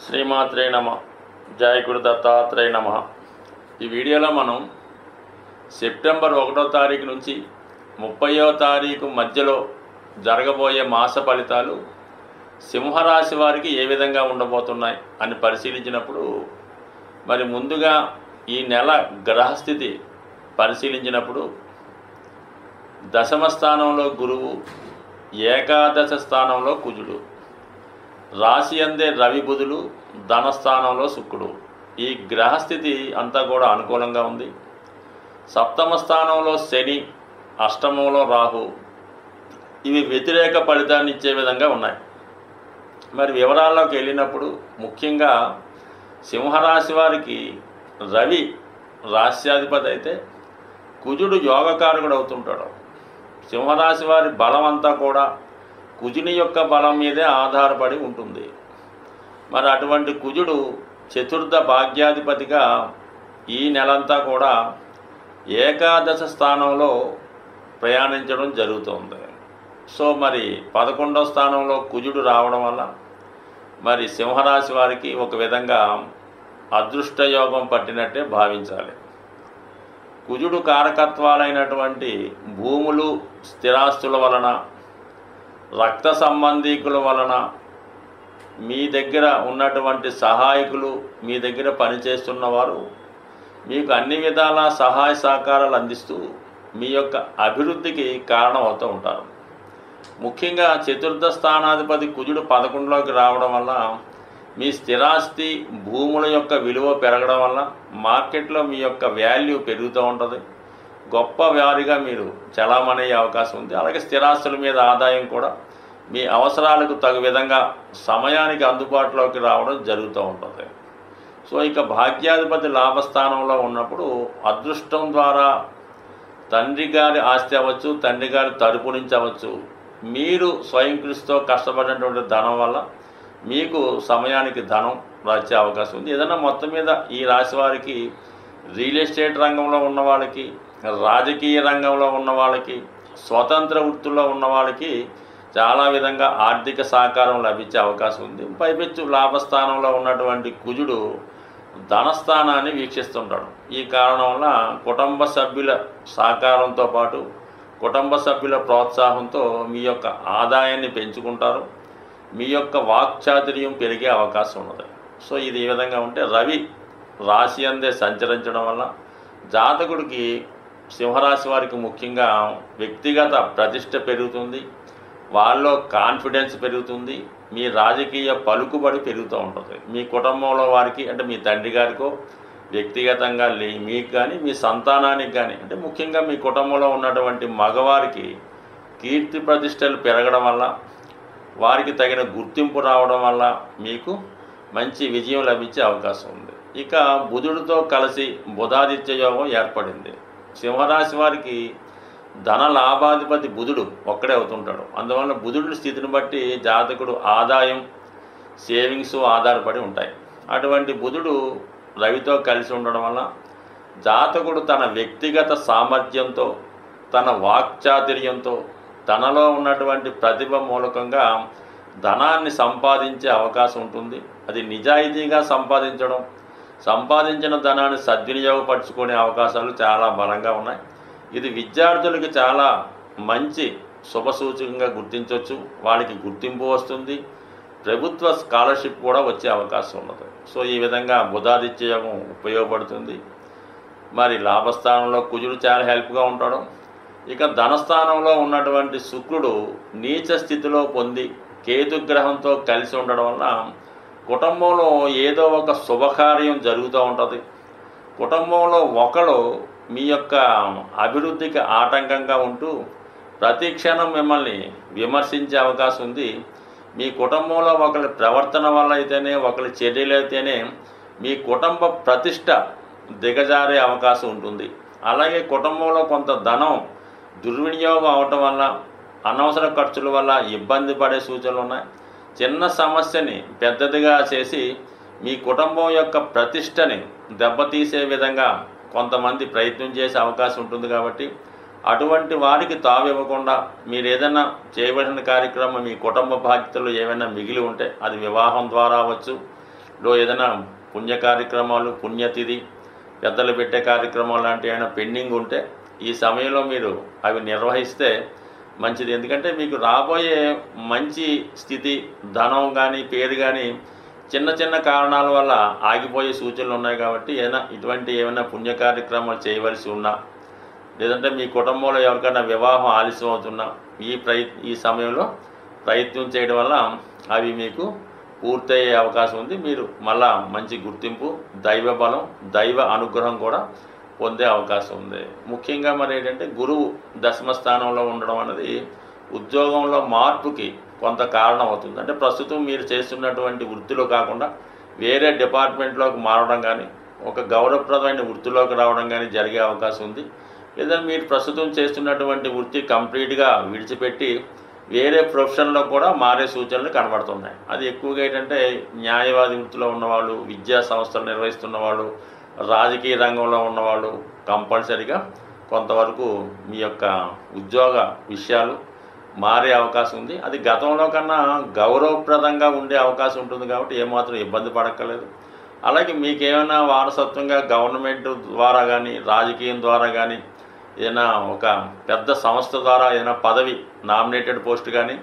శ్రీమాత్రే నమ. జయ గురు దత్తాత్రేయ నమ. ఈ వీడియోలో మనం సెప్టెంబర్ 1వ తారీఖు నుంచి 30వ తారీఖు మధ్యలో జరగబోయే మాస ఫలితాలు సింహరాశి వారికి ఏ విధంగా ఉండబోతున్నాయి అని పరిశీలించినప్పుడు, మరి ముందుగా ఈ నెల గ్రహస్థితి పరిశీలించినప్పుడు దశమ స్థానంలో గురువు, ఏకాదశ స్థానంలో కుజుడు, రాశి అందే రవి బుధులు, ధనస్థానంలో శుక్రుడు. ఈ గ్రహస్థితి అంతా కూడా అనుకూలంగా ఉంది. సప్తమ స్థానంలో శని, అష్టమంలో రాహు, ఇవి వ్యతిరేక ఫలితాన్ని ఇచ్చే విధంగా ఉన్నాయి. మరి వివరాల్లోకి వెళ్ళినప్పుడు ముఖ్యంగా సింహరాశి వారికి రవి రాశ్యాధిపతి అయితే కుజుడు యోగకారకుడు అవుతుంటాడు. సింహరాశి వారి బలం అంతా కూడా కుజుని యొక్క బలం మీదే ఆధారపడి ఉంటుంది. మరి అటువంటి కుజుడు చతుర్థ భాగ్యాధిపతిగా ఈ నెలంతా కూడా ఏకాదశ స్థానంలో ప్రయాణించడం జరుగుతుంది. సో మరి 11వ స్థానంలో కుజుడు రావడం వల్ల మరి సింహరాశి వారికి ఒక విధంగా అదృష్టయోగం పట్టినట్టే భావించాలి. కుజుడు కారకత్వాలైనటువంటి భూములు, స్థిరాస్తుల వలన, రక్త సంబంధీకుల వలన, మీ దగ్గర ఉన్నటువంటి సహాయకులు, మీ దగ్గర పనిచేస్తున్నవారు మీకు అన్ని విధాల సహాయ సహకారాలు అందిస్తూ మీ యొక్క అభివృద్ధికి కారణం అవుతూ ఉంటారు. ముఖ్యంగా చతుర్థ స్థానాధిపతి కుజుడు 11లోకి రావడం వల్ల మీ స్థిరాస్తి, భూముల యొక్క విలువ పెరగడం వల్ల మార్కెట్లో మీ యొక్క వాల్యూ పెరుగుతూ ఉంటుంది. గొప్ప వారిగా మీరు చలామణి అయ్యే అవకాశం ఉంది. అలాగే స్థిరాస్తుల మీద ఆదాయం కూడా మీ అవసరాలకు తగు విధంగా సమయానికి అందుబాటులోకి రావడం జరుగుతూ ఉంటుంది. సో ఇక భాగ్యాధిపతి లాభస్థానంలో ఉన్నప్పుడు అదృష్టం ద్వారా తండ్రి గారి ఆస్తి అవ్వచ్చు, తండ్రి గారి తరపు నుంచి అవ్వచ్చు, మీరు స్వయం కృషితో కష్టపడినటువంటి ధనం వల్ల మీకు సమయానికి ధనం వచ్చే అవకాశం ఉంది. ఏదైనా మొత్తం మీద ఈ రాశి వారికి రియల్ ఎస్టేట్ రంగంలో ఉన్న వాళ్ళకి, రాజకీయ రంగంలో ఉన్న వాళ్ళకి, స్వతంత్ర వృత్తుల్లో ఉన్న వాళ్ళకి చాలా విధంగా ఆర్థిక సహకారం లభించే అవకాశం ఉంది. పైపెచ్చు లాభస్థానంలో ఉన్నటువంటి కుజుడు ధనస్థానాన్ని వీక్షిస్తుంటాడు. ఈ కారణం వల్ల కుటుంబ సభ్యుల సహకారంతో పాటు కుటుంబ సభ్యుల ప్రోత్సాహంతో మీ యొక్క ఆదాయాన్ని పెంచుకుంటారు. మీ యొక్క వాక్చాతుర్యం పెరిగే అవకాశం ఉన్నది. సో ఇది ఈ విధంగా ఉంటే రవి రాశి అందే సంచరించడం వల్ల జాతకుడికి, సింహరాశి వారికి ముఖ్యంగా వ్యక్తిగత ప్రతిష్ట పెరుగుతుంది, వాళ్ళలో కాన్ఫిడెన్స్ పెరుగుతుంది, మీ రాజకీయ పలుకుబడి పెరుగుతూ ఉంటుంది. మీ కుటుంబంలో వారికి, అంటే మీ తండ్రి గారికో వ్యక్తిగతంగా మీకు కానీ, మీ సంతానానికి కానీ, అంటే ముఖ్యంగా మీ కుటుంబంలో ఉన్నటువంటి మగవారికి కీర్తి ప్రతిష్టలు పెరగడం వల్ల, వారికి తగిన గుర్తింపు రావడం వల్ల మీకు మంచి విజయం లభించే అవకాశం ఉంది. ఇక బుధుడితో కలిసి బుధాదిత్య యోగం ఏర్పడింది. సింహరాశి వారికి ధన లాభాధిపతి బుధుడు ఒక్కడే అవుతుంటాడు. అందువల్ల బుధుడి స్థితిని బట్టి జాతకుడు ఆదాయం, సేవింగ్స్ ఆధారపడి ఉంటాయి. అటువంటి బుధుడు రవితో కలిసి ఉండడం వల్ల జాతకుడు తన వ్యక్తిగత సామర్థ్యంతో, తన వాక్చాతుర్యంతో, తనలో ఉన్నటువంటి ప్రతిభ మూలకంగా ధనాన్ని సంపాదించే అవకాశం ఉంటుంది. అది నిజాయితీగా సంపాదించిన ధనాన్ని సద్వినియోగపరచుకునే అవకాశాలు చాలా బలంగా ఉన్నాయి. ఇది విద్యార్థులకి చాలా మంచి శుభసూచకంగా గుర్తించవచ్చు. వాళ్ళకి గుర్తింపు వస్తుంది, ప్రభుత్వ స్కాలర్షిప్ కూడా వచ్చే అవకాశం ఉన్నది. సో ఈ విధంగా బుధాదిత్య యోగం ఉపయోగపడుతుంది. మరి లాభస్థానంలో కుజుడు చాలా హెల్ప్గా ఉంటాడు. ఇక ధనస్థానంలో ఉన్నటువంటి శుక్రుడు నీచ స్థితిలో పొంది కేతుగ్రహంతో కలిసి ఉండడం వల్ల కుటుంబంలో ఏదో ఒక శుభకార్యం జరుగుతూ ఉంటుంది. కుటుంబంలో ఒకరు మీ యొక్క అభివృద్ధికి ఆటంకంగా ఉంటూ ప్రతి క్షణం మిమ్మల్ని విమర్శించే అవకాశం ఉంది. మీ కుటుంబంలో ఒకరి ప్రవర్తన వల్ల అయితేనే, ఒకరి చర్యలు అయితేనే మీ కుటుంబ ప్రతిష్ట దిగజారే అవకాశం ఉంటుంది. అలాగే కుటుంబంలో కొంత ధనం దుర్వినియోగం అవటం వల్ల, అనవసర ఖర్చుల వల్ల ఇబ్బంది పడే సూచనలు ఉన్నాయి. చిన్న సమస్యని పెద్దదిగా చేసి మీ కుటుంబం యొక్క ప్రతిష్టని దెబ్బతీసే విధంగా కొంతమంది ప్రయత్నం చేసే అవకాశం ఉంటుంది. కాబట్టి అటువంటి వారికి తావివ్వకుండా మీరు ఏదైనా చేయవలసిన కార్యక్రమం, మీ కుటుంబ బాధ్యతలు ఏమైనా మిగిలి ఉంటే అది వివాహం ద్వారా అవ్వచ్చు, లో ఏదైనా పుణ్య కార్యక్రమాలు, పుణ్యతిథి, పెద్దలు పెట్టే కార్యక్రమాలు లాంటివి ఏమైనా పెండింగ్ ఉంటే ఈ సమయంలో మీరు అవి నిర్వహిస్తే మంచిది. ఎందుకంటే మీకు రాబోయే మంచి స్థితి, ధనం కానీ, పేరు కానీ చిన్న చిన్న కారణాల వల్ల ఆగిపోయే సూచనలు ఉన్నాయి. కాబట్టి ఏమైనా పుణ్య కార్యక్రమాలు చేయవలసి ఉన్నా, లేదంటే మీ కుటుంబంలో ఎవరికైనా వివాహం ఆలస్యం అవుతున్నా ఈ సమయంలో ప్రయత్నం చేయడం వల్ల అవి మీకు పూర్తయ్యే అవకాశం ఉంది. మీరు మళ్ళా మంచి గుర్తింపు, దైవ బలం, దైవ అనుగ్రహం కూడా పొందే అవకాశం ఉంది. ముఖ్యంగా మరి ఏంటంటే గురువు దశమ స్థానంలో ఉండడం అనేది ఉద్యోగంలో మార్పుకి కొంత కారణం అవుతుంది. అంటే ప్రస్తుతం మీరు చేస్తున్నటువంటి వృత్తిలో కాకుండా వేరే డిపార్ట్మెంట్లోకి మారడం కానీ, ఒక గౌరవప్రదమైన వృత్తిలోకి రావడం కానీ జరిగే అవకాశం ఉంది. లేదా మీరు ప్రస్తుతం చేస్తున్నటువంటి వృత్తి కంప్లీట్గా విడిచిపెట్టి వేరే ప్రొఫెషన్లో కూడా మారే సూచనలు కనబడుతున్నాయి. అది ఎక్కువగా ఏంటంటే న్యాయవాది వృత్తిలో ఉన్నవాళ్ళు, విద్యా సంస్థలు నిర్వహిస్తున్న వాళ్ళు, రాజకీయ రంగంలో ఉన్నవాళ్ళు కంపల్సరిగా కొంతవరకు మీ యొక్క ఉద్యోగ విషయాలు మారే అవకాశం ఉంది. అది గతంలో కన్నా గౌరవప్రదంగా ఉండే అవకాశం ఉంటుంది. కాబట్టి ఏమాత్రం ఇబ్బంది పడక్కర్లేదు. అలాగే మీకేమైనా వారసత్వంగా గవర్నమెంట్ ద్వారా కానీ, రాజకీయం ద్వారా కానీ, ఏదైనా ఒక పెద్ద సంస్థ ద్వారా ఏదైనా పదవి, నామినేటెడ్ పోస్ట్ కానీ,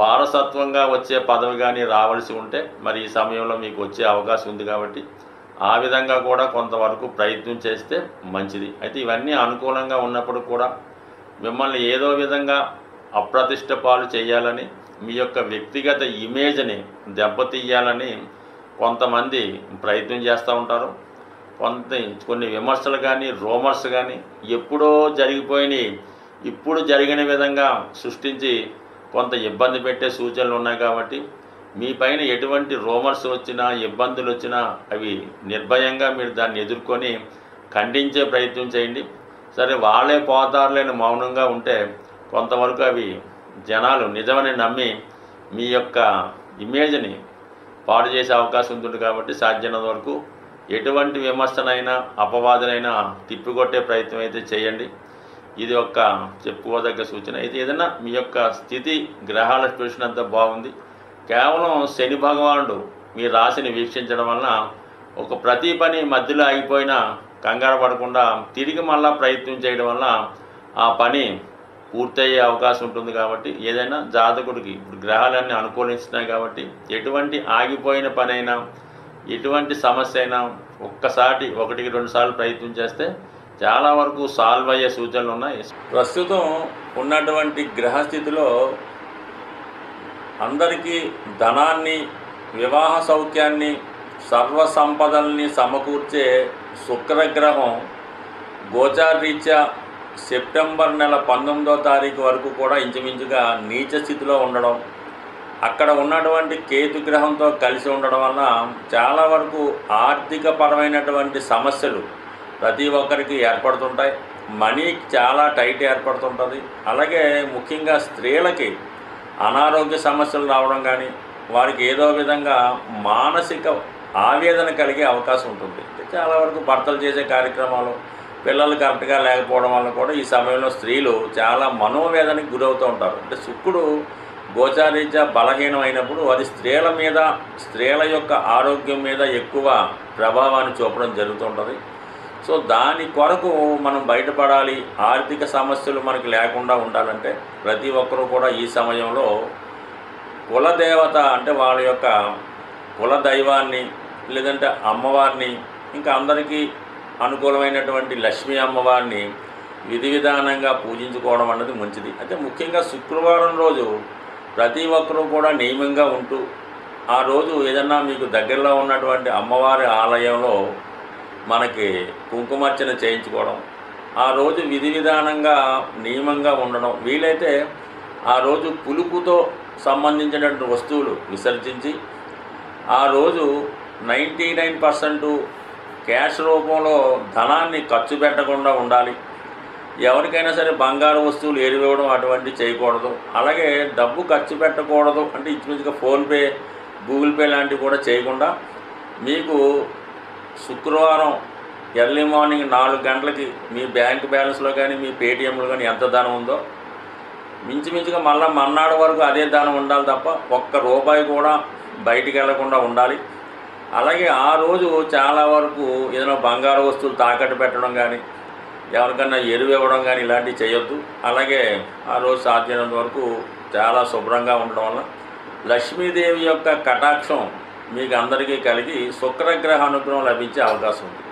వారసత్వంగా వచ్చే పదవి కానీ రావాల్సి ఉంటే మరి ఈ సమయంలో మీకు వచ్చే అవకాశం ఉంది. కాబట్టి ఆ విధంగా కూడా కొంతవరకు ప్రయత్నం చేస్తే మంచిది. అయితే ఇవన్నీ అనుకూలంగా ఉన్నప్పుడు కూడా మిమ్మల్ని ఏదో విధంగా అప్రతిష్ట పాలు చేయాలని, మీ యొక్క వ్యక్తిగత ఇమేజ్ని దెబ్బతీయాలని కొంతమంది ప్రయత్నం చేస్తూ ఉంటారు. కొన్ని విమర్శలు కానీ, రూమర్స్ కానీ ఎప్పుడో జరిగిపోయినాయి ఇప్పుడు జరిగిన విధంగా సృష్టించి కొంత ఇబ్బంది పెట్టే సూచనలు ఉన్నాయి. కాబట్టి మీ పైన ఎటువంటి రూమర్స్ వచ్చినా, ఇబ్బందులు వచ్చినా అవి నిర్భయంగా మీరు దాన్ని ఎదుర్కొని ఖండించే ప్రయత్నం చేయండి. సరే వాళ్ళే పోతారులేని మౌనంగా ఉంటే కొంతవరకు అవి జనాలు నిజమని నమ్మి మీ యొక్క ఇమేజ్ని పాడు చేసే అవకాశం ఉంటుంది. కాబట్టి సాధ్యమైనంత వరకు ఎటువంటి విమర్శనైనా, అపవాదనైనా తిప్పికొట్టే ప్రయత్నం అయితే చేయండి. ఇది ఒక చెప్పుకోదగ్గ సూచన. అయితే ఏదైనా మీ యొక్క స్థితి, గ్రహాల పొజిషన్ అంతా బాగుంది, కేవలం శని భగవానుడు మీ రాశిని వీక్షించడం వలన ఒక ప్రతి పని మధ్యలో ఆగిపోయినా కంగారు పడకుండా తిరిగి మళ్ళా ప్రయత్నం చేయడం వల్ల ఆ పని పూర్తయ్యే అవకాశం ఉంటుంది. కాబట్టి ఏదైనా జాతకుడికి ఇప్పుడు గ్రహాలన్నీ అనుకూలిస్తున్నాయి. కాబట్టి ఎటువంటి ఆగిపోయిన పనైనా, ఎటువంటి సమస్య అయినా ఒక్కసారి 1-2 సార్లు ప్రయత్నం చేస్తే చాలా వరకు సాల్వ్ అయ్యే సూచనలు ఉన్నాయి. ప్రస్తుతం ఉన్నటువంటి గ్రహస్థితిలో అందరికీ ధనాన్ని, వివాహ సౌఖ్యాన్ని, సర్వ సంపదల్ని సమకూర్చే శుక్రగ్రహం గోచారరీత్యా సెప్టెంబర్ నెల 19వ తారీఖు వరకు కూడా ఇంచుమించుగా నీచ స్థితిలో ఉండడం, అక్కడ ఉన్నటువంటి కేతుగ్రహంతో కలిసి ఉండడం వలన చాలా వరకు ఆర్థిక పరమైనటువంటి సమస్యలు ప్రతి ఒక్కరికి ఏర్పడుతుంటాయి. మనీ చాలా టైట్ ఏర్పడుతుంటుంది. అలాగే ముఖ్యంగా స్త్రీలకి అనారోగ్య సమస్యలు రావడం కానీ, వారికి ఏదో విధంగా మానసిక ఆవేదన కలిగే అవకాశం ఉంటుంది. చాలా వరకు భర్తలు చేసే కార్యక్రమాలు, పిల్లలు కరెక్ట్గా లేకపోవడం వల్ల కూడా ఈ సమయంలో స్త్రీలు చాలా మనోవేదనకి గురవుతూ ఉంటారు. అంటే శుక్రుడు గోచారీత్యా బలహీనం అయినప్పుడు అది స్త్రీల మీద, స్త్రీల యొక్క ఆరోగ్యం మీద ఎక్కువ ప్రభావాన్ని చూపడం జరుగుతుంటుంది. సో దాని కొరకు మనం బయటపడాలి, ఆర్థిక సమస్యలు మనకి లేకుండా ఉండాలంటే ప్రతి ఒక్కరూ కూడా ఈ సమయంలో కులదేవత అంటే వాళ్ళ యొక్క కుల దైవాన్ని, లేదంటే అమ్మవారిని, ఇంకా అందరికీ అనుకూలమైనటువంటి లక్ష్మీ అమ్మవారిని విధి విధానంగా పూజించుకోవడం అన్నది మంచిది. అయితే ముఖ్యంగా శుక్రవారం రోజు ప్రతి ఒక్కరూ కూడా నియమంగా ఉంటూ ఆ రోజు ఏదన్నా మీకు దగ్గరలో ఉన్నటువంటి అమ్మవారి ఆలయంలో మనకి కుంకుమార్చన చేయించుకోవడం, ఆ రోజు విధి విధానంగా నియమంగా ఉండడం, వీలైతే ఆ రోజు పులుపుతో సంబంధించినటువంటి వస్తువులు విసర్జించి ఆ రోజు 99% క్యాష్ రూపంలో ధనాన్ని ఖర్చు పెట్టకుండా ఉండాలి. ఎవరికైనా సరే బంగారు వస్తువులు ఏరివేయడం అటువంటివి చేయకూడదు. అలాగే డబ్బు ఖర్చు పెట్టకూడదు. అంటే ఇంచుమించుగా ఫోన్పే, గూగుల్ పే లాంటివి కూడా చేయకుండా మీకు శుక్రవారం ఎర్లీ మార్నింగ్ 4 గంటలకి మీ బ్యాంక్ బ్యాలెన్స్లో కానీ, మీ పేటిఎంలో కానీ ఎంత ధనం ఉందో మించుమించుగా మళ్ళీ మన్నాడు వరకు అదే ధనం ఉండాలి తప్ప ఒక్క రూపాయి కూడా బయటికి వెళ్లకుండా ఉండాలి. అలాగే ఆ రోజు చాలా వరకు ఏదైనా బంగారు వస్తువులు తాకట్టు పెట్టడం కానీ, ఎవరికన్నా ఎరువు ఇవ్వడం కానీ ఇలాంటివి చేయొద్దు. అలాగే ఆ రోజు సాధ్యమైనంత వరకు చాలా శుభ్రంగా ఉండడం వల్ల లక్ష్మీదేవి యొక్క కటాక్షం మీకు అందరికీ కలిగి శుక్రగ్రహ అనుగ్రహం లభించే అవకాశం ఉంది.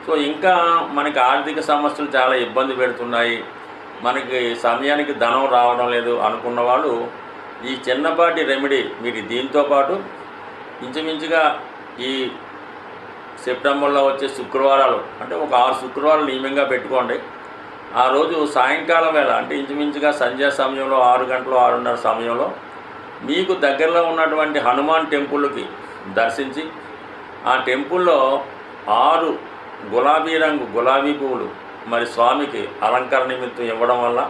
సో ఇంకా మనకి ఆర్థిక సమస్యలు చాలా ఇబ్బంది పెడుతున్నాయి, మనకి సమయానికి ధనం రావడం లేదు అనుకున్న వాళ్ళు ఈ చిన్నపాటి రెమెడీ మీరు దీంతోపాటు ఇంచుమించుగా ఈ సెప్టెంబర్లో వచ్చే శుక్రవారాలు అంటే ఒక 6 శుక్రవారాలు నియమంగా పెట్టుకోండి. ఆ రోజు సాయంకాలం వేళ అంటే ఇంచుమించుగా సంధ్యా సమయంలో 6 గంటలు 6:30 సమయంలో మీకు దగ్గరలో ఉన్నటువంటి హనుమాన్ టెంపుల్కి దర్శించి ఆ టెంపుల్లో 6 గులాబీ పువ్వులు మరి స్వామికి అలంకరణ నిమిత్తం ఇవ్వడం వల్ల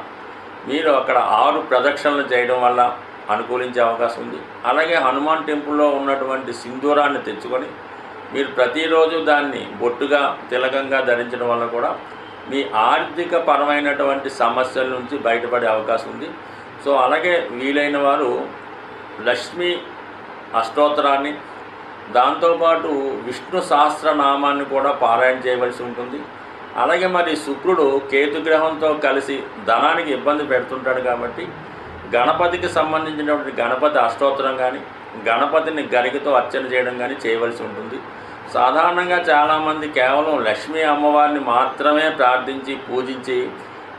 మీరు అక్కడ 6 ప్రదక్షిణలు చేయడం వల్ల అనుకూలించే అవకాశం ఉంది. అలాగే హనుమాన్ టెంపుల్లో ఉన్నటువంటి సింధూరాన్ని తెచ్చుకొని మీరు ప్రతిరోజు దాన్ని బొట్టుగా తిలకంగా ధరించడం వల్ల కూడా మీ ఆర్థిక పరమైనటువంటి సమస్యల నుంచి బయటపడే అవకాశం ఉంది. సో అలాగే వీలైన వారు లక్ష్మీ అష్టోత్తరాన్ని దాంతోపాటు విష్ణు సహస్రనామాన్ని కూడా పారాయణ చేయవలసి ఉంటుంది. అలాగే మరి శుక్రుడు కేతుగ్రహంతో కలిసి ధనానికి ఇబ్బంది పెడుతుంటాడు కాబట్టి గణపతికి సంబంధించినటువంటి గణపతి అష్టోత్తరం కానీ గణపతిని గరికతో అర్చన చేయడం కానీ చేయవలసి ఉంటుంది. సాధారణంగా చాలామంది కేవలం లక్ష్మీ అమ్మవారిని మాత్రమే ప్రార్థించి పూజించి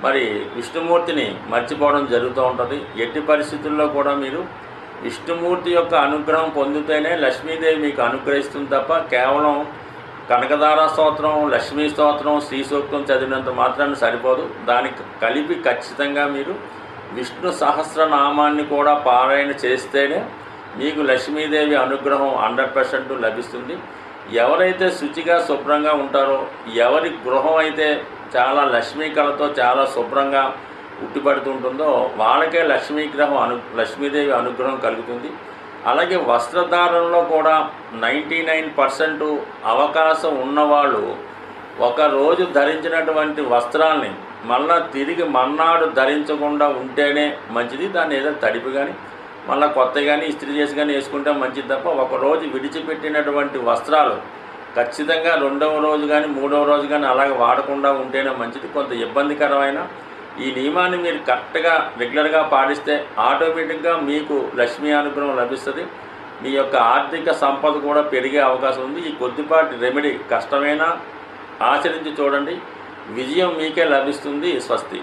మరి విష్ణుమూర్తిని మర్చిపోవడం జరుగుతూ ఉంటుంది. ఎట్టి పరిస్థితుల్లో కూడా మీరు విష్ణుమూర్తి యొక్క అనుగ్రహం పొందితేనే లక్ష్మీదేవి మీకు అనుగ్రహిస్తుంది తప్ప కేవలం కనకదార స్తోత్రం, లక్ష్మీ స్తోత్రం, శ్రీ సూక్తం చదివినంత మాత్రాన్ని సరిపోదు. దానికి కలిపి ఖచ్చితంగా మీరు విష్ణు సహస్రనామాన్ని కూడా పారాయణ చేస్తేనే మీకు లక్ష్మీదేవి అనుగ్రహం 100% లభిస్తుంది. ఎవరైతే శుచిగా శుభ్రంగా ఉంటారో, ఎవరి గృహం అయితే చాలా లక్ష్మీకళతో చాలా శుభ్రంగా ఉట్టిపడుతుంటుందో వాళ్ళకే లక్ష్మీదేవి అనుగ్రహం కలుగుతుంది. అలాగే వస్త్రధారణలో కూడా 99% అవకాశం ఉన్నవాళ్ళు ఒకరోజు ధరించినటువంటి వస్త్రాల్ని మళ్ళా తిరిగి మర్నాడు ధరించకుండా ఉంటేనే మంచిది. దాన్ని ఏదో తడిపి కానీ మళ్ళీ కొత్త కానీ ఇస్త్రీ చేసి కానీ వేసుకుంటే మంచిది తప్ప ఒకరోజు విడిచిపెట్టినటువంటి వస్త్రాలు ఖచ్చితంగా 2వ రోజు కానీ 3వ రోజు కానీ అలాగే వాడకుండా ఉంటేనే మంచిది. కొంత ఇబ్బందికరమైన ఈ నియమాన్ని మీరు కరెక్ట్గా రెగ్యులర్గా పాటిస్తే ఆటోమేటిక్గా మీకు లక్ష్మీ అనుగ్రహం లభిస్తుంది. మీ యొక్క ఆర్థిక సంపద కూడా పెరిగే అవకాశం ఉంది. ఈ కొద్దిపాటి రెమెడీ కష్టమైనా ఆచరించి చూడండి, విజయం మీకే లభిస్తుంది. స్వస్తి.